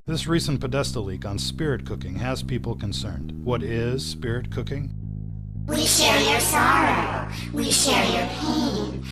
This recent Podesta leak on spirit cooking has people concerned. What is spirit cooking? We share your sorrow. We share your pain.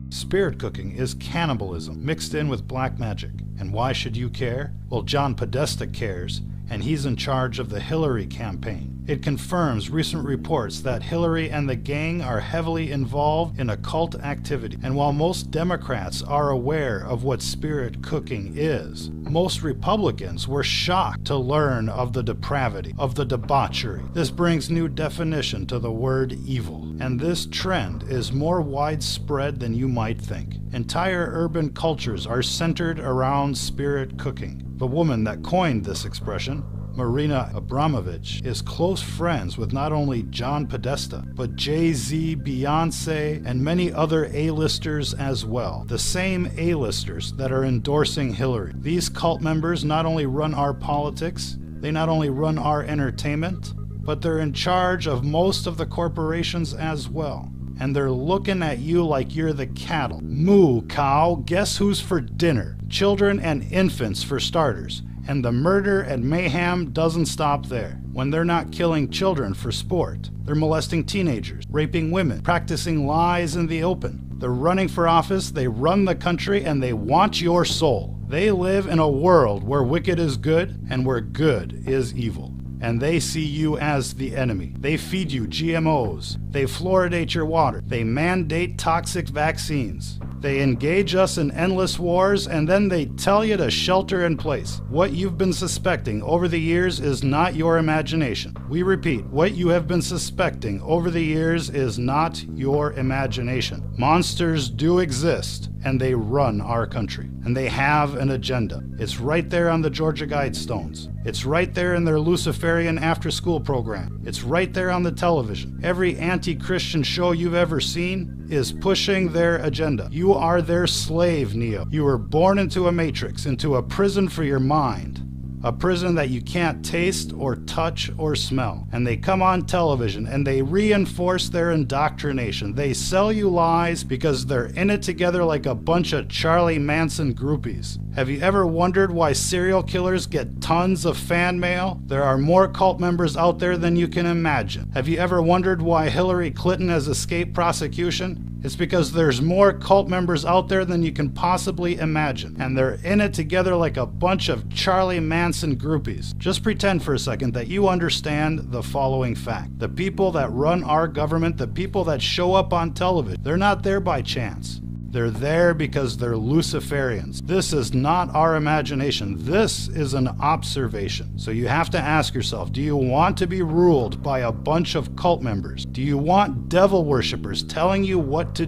Spirit cooking is cannibalism mixed in with black magic. And why should you care? Well, John Podesta cares, and he's in charge of the Hillary campaign. It confirms recent reports that Hillary and the gang are heavily involved in occult activity. And while most Democrats are aware of what spirit cooking is, most Republicans were shocked to learn of the depravity, of the debauchery. This brings new definition to the word evil. And this trend is more widespread than you might think. Entire urban cultures are centered around spirit cooking. The woman that coined this expression, Marina Abramovich, is close friends with not only John Podesta, but Jay-Z, Beyonce, and many other A-listers as well. The same A-listers that are endorsing Hillary. These cult members not only run our politics, they not only run our entertainment, but they're in charge of most of the corporations as well. And they're looking at you like you're the cattle. Moo, cow, guess who's for dinner? Children and infants for starters. And the murder and mayhem doesn't stop there. When they're not killing children for sport, they're molesting teenagers, raping women, practicing lies in the open. They're running for office, they run the country, and they want your soul. They live in a world where wicked is good and where good is evil. And they see you as the enemy. They feed you GMOs. They fluoridate your water. They mandate toxic vaccines. They engage us in endless wars, and then they tell you to shelter in place. What you've been suspecting over the years is not your imagination. We repeat, what you have been suspecting over the years is not your imagination. Monsters do exist, and they run our country. And they have an agenda. It's right there on the Georgia Guidestones. It's right there in their Luciferian Afterschool Program. It's right there on the television. Every anti-Christian show you've ever seen is pushing their agenda. You are their slave, Neo. You were born into a matrix, into a prison for your mind. A prison that you can't taste or touch or smell. And they come on television and they reinforce their indoctrination. They sell you lies because they're in it together like a bunch of Charlie Manson groupies. Have you ever wondered why serial killers get tons of fan mail? There are more cult members out there than you can imagine. Have you ever wondered why Hillary Clinton has escaped prosecution? It's because there's more cult members out there than you can possibly imagine. And they're in it together like a bunch of Charlie Manson groupies. Just pretend for a second that you understand the following fact. The people that run our government, the people that show up on television, they're not there by chance. They're there because they're Luciferians. This is not our imagination. This is an observation. So you have to ask yourself, do you want to be ruled by a bunch of cult members? Do you want devil worshippers telling you what to do?